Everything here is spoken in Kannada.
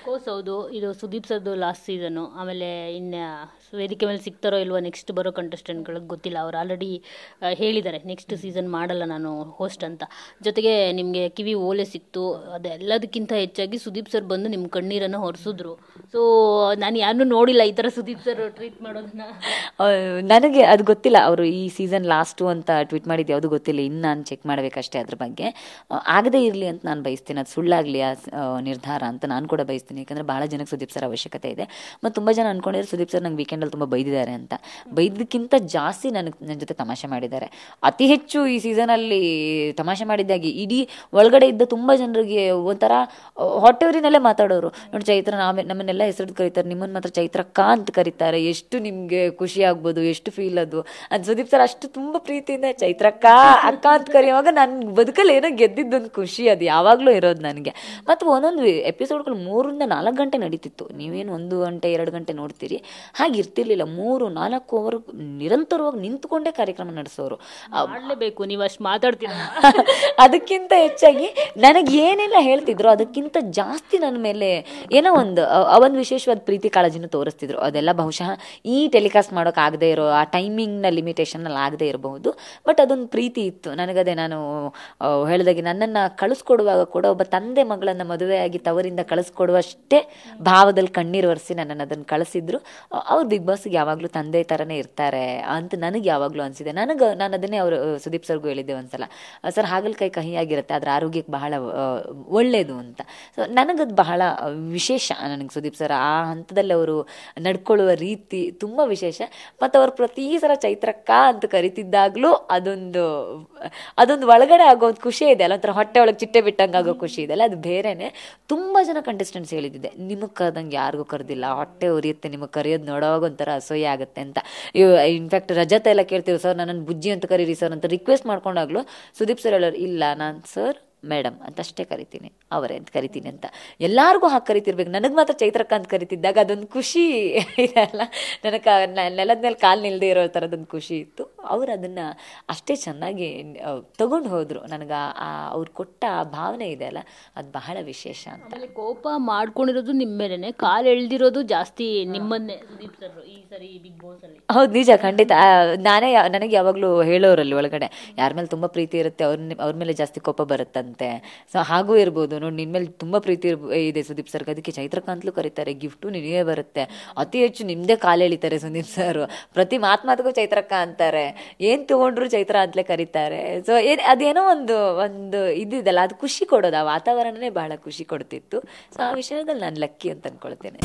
ಕೋರ್ಸ್ ಹೌದು, ಇದು ಸುದೀಪ್ ಸರ್ದು ಲಾಸ್ಟ್ ಸೀಸನು. ಆಮೇಲೆ ಇನ್ನು ವೇದಿಕೆ ಮೇಲೆ ಸಿಗ್ತಾರೋ ಇಲ್ವೋ ನೆಕ್ಸ್ಟ್ ಬರೋ ಕಂಟೆಸ್ಟೆಂಟ್ಗಳಿಗೆ ಗೊತ್ತಿಲ್ಲ. ಅವ್ರು ಆಲ್ರೆಡಿ ಹೇಳಿದ್ದಾರೆ ನೆಕ್ಸ್ಟ್ ಸೀಸನ್ ಮಾಡಲ್ಲ ನಾನು ಹೋಸ್ಟ್ ಅಂತ. ಜೊತೆಗೆ ನಿಮಗೆ ಕಿವಿ ಓಲೆ ಸಿಕ್ತು, ಅದೆಲ್ಲದಕ್ಕಿಂತ ಹೆಚ್ಚಾಗಿ ಸುದೀಪ್ ಸರ್ ಬಂದು ನಿಮ್ಮ ಕಣ್ಣೀರನ್ನು ಹೊರಿಸಿದ್ರು. ಸೊ ನಾನು ಯಾರನ್ನೂ ನೋಡಿಲ್ಲ ಈ ಥರ ಸುದೀಪ್ ಸರ್ ಟ್ರೀಟ್ ಮಾಡೋದನ್ನ. ನನಗೆ ಅದು ಗೊತ್ತಿಲ್ಲ, ಅವರು ಈ ಸೀಸನ್ ಲಾಸ್ಟು ಅಂತ ಟ್ವೀಟ್ ಮಾಡಿದ್ದು ಯಾವುದು ಗೊತ್ತಿಲ್ಲ. ಇನ್ನು ನಾನು ಚೆಕ್ ಮಾಡಬೇಕಷ್ಟೇ ಅದ್ರ ಬಗ್ಗೆ. ಆಗದೇ ಇರಲಿ ಅಂತ ನಾನು ಬಯಸ್ತೀನಿ, ಅದು ಸುಳ್ಳಾಗಲಿ ಆ ನಿರ್ಧಾರ ಅಂತ ನಾನು ಕೂಡ ಬಯಸ್ತೀನಿ. ಯಾಕಂದರೆ ಭಾಳ ಜನಕ್ಕೆ ಸುದೀಪ್ ಸರ್ ಅವಶ್ಯಕತೆ ಇದೆ. ಮತ್ತು ತುಂಬ ಜನ ಅಂದ್ಕೊಂಡಿದ್ರು ಸುದೀಪ್ ಸರ್ ನಂಗೆ ವೀಕೆಂಡಲ್ಲಿ ತುಂಬ ಬೈದಿದ್ದಾರೆ ಅಂತ. ಬೈದಕ್ಕಿಂತ ಜಾಸ್ತಿ ನನ್ನ ಜೊತೆ ತಮಾಷೆ ಮಾಡಿದ್ದಾರೆ. ಅತಿ ಹೆಚ್ಚು ಈ ಸೀಸನಲ್ಲಿ ತಮಾಷೆ ಮಾಡಿದ್ದಾಗಿ ಇಡೀ ಒಳಗಡೆ ಇದ್ದ ತುಂಬ ಜನರಿಗೆ ಒಂಥರ ಹೊಟ್ಟೆವರಿನಲ್ಲೇ ಮಾತಾಡೋರು. ನೋಡಿ ಚೈತ್ರ, ನಮ್ಮನ್ನೆಲ್ಲ ಹೆಸರು ಕರೀತಾರೆ, ನಿಮ್ಮನ್ನು ಮಾತ್ರ ಚೈತ್ರಕ್ಕ ಅಂತ ಕರೀತಾರೆ, ಎಷ್ಟು ನಿಮಗೆ ಖುಷಿ ಆಗ್ಬೋದು, ಎಷ್ಟು ಫೀಲ್ ಅದು ಸುದೀಪ್ ಸರ್ ಅಷ್ಟು ತುಂಬ ಪ್ರೀತಿಯಿಂದ ಚೈತ್ರಕ್ಕ ಅಕ್ಕ ಅಂತ ಕರೆಯುವಾಗ ನನ್ನ ಬದುಕಲ್ಲಿ ಏನೋ ಗೆದ್ದಿದ್ದೊಂದು ಖುಷಿ ಅದು ಯಾವಾಗಲೂ ಇರೋದು ನನಗೆ. ಮತ್ತು ಒಂದೊಂದು ಎಪಿಸೋಡ್ಗಳು 3-4 ಗಂಟೆ ನಡೀತಿತ್ತು. ನೀವೇನು 1 ಗಂಟೆ 2 ಗಂಟೆ ನೋಡ್ತೀರಿ, ಹಾಗೆ ಇರ್ತಿರ್ಲಿಲ್ಲ. 3-4 ಅವರ್ ನಿರಂತರವಾಗಿ ನಿಂತ್ಕೊಂಡೇ ಕಾರ್ಯಕ್ರಮ ನಡೆಸೋರು. ಮಾಡಲೇಬೇಕು, ನೀವು ಅಷ್ಟು ಮಾತಾಡ್ತೀರ. ಅದಕ್ಕಿಂತ ಹೆಚ್ಚಾಗಿ ನನಗೆ ಏನೆಲ್ಲ ಹೇಳ್ತಿದ್ರು ಅದಕ್ಕಿಂತ ಜಾಸ್ತಿ ನನ್ನ ಮೇಲೆ ಏನೋ ಒಂದು ವಿಶೇಷವಾದ ಪ್ರೀತಿ ಕಾಳಜಿನ ತೋರಿಸ್ತಿದ್ರು. ಅದೆಲ್ಲ ಬಹುಶಃ ಈ ಟೆಲಿಕಾಸ್ಟ್ ಮಾಡೋಕೆ ಆಗದೆ ಇರೋ ಆ ಟೈಮಿಂಗ್ನ ಲಿಮಿಟೇಷನಲ್ಲಿ ಆಗದೆ ಇರಬಹುದು. ಬಟ್ ಅದೊಂದು ಪ್ರೀತಿ ಇತ್ತು ನನಗದೇ. ನಾನು ಹೇಳಿದಾಗೆ ನನ್ನನ್ನು ಕಳಿಸ್ಕೊಡುವಾಗ ಕೂಡ ಒಬ್ಬ ತಂದೆ ಮಗಳನ್ನು ಮದುವೆಯಾಗಿ ತವರಿಂದ ಕಳಿಸ್ಕೊಡುವಷ್ಟೇ ಭಾವದಲ್ಲಿ ಕಣ್ಣೀರು ಒರೆಸಿ ನನ್ನನ್ನು ಅದನ್ನು ಕಳಿಸಿದ್ರು. ಅವ್ರು ಬಿಗ್ ಬಾಸ್ಗೆ ಯಾವಾಗಲೂ ತಂದೆ ಥರನೇ ಇರ್ತಾರೆ ಅಂತ ನನಗೆ ಯಾವಾಗಲೂ ಅನಿಸಿದೆ. ನಾನು ಅದನ್ನೇ ಅವರು ಸುದೀಪ್ ಸರ್ಗೂ ಹೇಳಿದ್ದೆ ಒಂದ್ಸಲ, ಸರ್ ಹಾಗಲಕಾಯಿ ಕಹಿಯಾಗಿರುತ್ತೆ ಆದರೆ ಆರೋಗ್ಯಕ್ಕೆ ಬಹಳ ಒಳ್ಳೆಯದು ಅಂತ. ಸೊ ನನಗದು ಬಹಳ ವಿಶೇಷ. ನನಗೆ ಸುದೀಪ್ ಸರ್ ಆ ಹಂತದಲ್ಲಿ ಅವರು ನಡ್ಕೊಳ್ಳುವ ರೀತಿ ತುಂಬ ವಿಶೇಷ. ಮತ್ತು ಅವ್ರು ಪ್ರತಿ ಸಲ ಚೈತ್ರಕ್ಕ ಅಂತ ಕರಿತಿದ್ದಾಗಲೂ ಅದೊಂದು ಒಳಗಡೆ ಆಗೋದು ಖುಷಿ ಇದೆ ಅಲ್ಲ, ಒಂಥರ ಹೊಟ್ಟೆ ಒಳಗೆ ಚಿಟ್ಟೆ ಬಿಟ್ಟಂಗೆ ಆಗೋ ಖುಷಿ ಇದೆ ಅಲ್ಲ, ಅದು ಬೇರೆನೆ. ತುಂಬ ಜನ ಕಂಟೆಸ್ಟೆಂಟ್ಸ್ ಹೇಳಿದ್ದೆ, ನಿಮಗೆ ಕರೆದಂಗೆ ಯಾರಿಗೂ ಕರೆದಿಲ್ಲ, ಹೊಟ್ಟೆ ಉರಿಯುತ್ತೆ ನಿಮಗೆ ಕರೆಯೋದು ನೋಡೋವಾಗ ಒಂಥರ ಅಸಹ್ಯ ಆಗುತ್ತೆ ಅಂತ. ಇನ್ಫ್ಯಾಕ್ಟ್ ರಜತ ಎಲ್ಲ ಕೇಳ್ತೀವಿ, ಸರ್ ನನ್ನನ್ನು ಬುಜ್ಜಿ ಅಂತ ಕರೀರಿ ಸರ್ ಅಂತ ರಿಕ್ವೆಸ್ಟ್ ಮಾಡ್ಕೊಂಡಾಗ್ಲೂ ಸುದೀಪ್ ಸರ್ ಹೇಳೋರು, ಇಲ್ಲ ನಾನು ಸರ್ ಮೇಡಮ್ ಅಂತ ಅಷ್ಟೇ ಕರಿತೀನಿ, ಅವರೇ ಅಂತ ಕರಿತೀನಿ ಅಂತ. ಎಲ್ಲರಿಗೂ ಹಾಗೆ ಕರಿತಿರ್ಬೇಕು, ನನಗೆ ಮಾತ್ರ ಚೈತ್ರಕ್ಕ ಅಂತ ಕರಿತಿದ್ದಾಗ ಅದೊಂದು ಖುಷಿ ಇದೆಲ್ಲ. ನನಗೆ ನೆಲದ ಮೇಲೆ ಕಾಲು ನಿಲ್ಲದೆ ಇರೋ ಥರದೊಂದು ಖುಷಿ ಇತ್ತು. ಅವ್ರು ಅದನ್ನು ಅಷ್ಟೇ ಚೆನ್ನಾಗಿ ತಗೊಂಡು ಹೋದರು. ನನಗೆ ಅವ್ರು ಕೊಟ್ಟ ಆ ಭಾವನೆ ಇದೆ ಅಲ್ಲ, ಅದು ಬಹಳ ವಿಶೇಷ ಅಂತ. ಆಮೇಲೆ ಕೋಪ ಮಾಡ್ಕೊಂಡಿರೋದು ನಿಮ್ಮ ಮೇಲೆನೆ, ಕಾಲು ಎಳ್ದಿರೋದು ಜಾಸ್ತಿ ನಿಮ್ಮನ್ನೇ ಸುದೀಪ್ ಸರ್ ಈ ಸರಿ ಬಿಗ್ ಬಾಸ್ ಅಲ್ಲಿ. ಹೌದು, ನಿಜ, ಖಂಡಿತ. ನನಗೆ ಯಾವಾಗಲೂ ಹೇಳೋರಲ್ಲಿ ಒಳಗಡೆ ಯಾರ ಮೇಲೆ ತುಂಬ ಪ್ರೀತಿ ಇರುತ್ತೆ ಅವ್ರ ಮೇಲೆ ಜಾಸ್ತಿ ಕೋಪ ಬರುತ್ತಂತೆ. ಸೊ ಹಾಗೂ ಇರ್ಬೋದು ನೋಡಿ, ನಿನ್ನ ಮೇಲೆ ತುಂಬ ಪ್ರೀತಿ ಇದೆ ಸುದೀಪ್ ಸರ್ಗೆ, ಅದಕ್ಕೆ ಚೈತ್ರಕಾಂತ್ಲು ಕರೀತಾರೆ, ಗಿಫ್ಟು ನಿನಗೇ ಬರುತ್ತೆ, ಅತಿ ಹೆಚ್ಚು ನಿಮ್ಮದೇ ಕಾಲು ಎಳಿತಾರೆ ಸುದೀಪ್ ಸರ್, ಪ್ರತಿ ಮಾತಿಗೂ ಚೈತ್ರಕ್ಕ ಅಂತಾರೆ, ಏನು ತೊಗೊಂಡ್ರು ಚೈತ್ರ ಅಂತಲೇ ಕರೀತಾರೆ. ಸೊ ಅದೇನೋ ಒಂದು ಇದಿದೆಲ್ಲ, ಅದು ಖುಷಿ ಕೊಡೋದು, ಆ ವಾತಾವರಣನೇ ಬಹಳ ಖುಷಿ ಕೊಡ್ತಿತ್ತು. ಸೊ ಆ ವಿಷಯದಲ್ಲಿ ನಾನು ಲಕ್ಕಿ ಅಂತ ಅಂದ್ಕೊಳ್ತೇನೆ.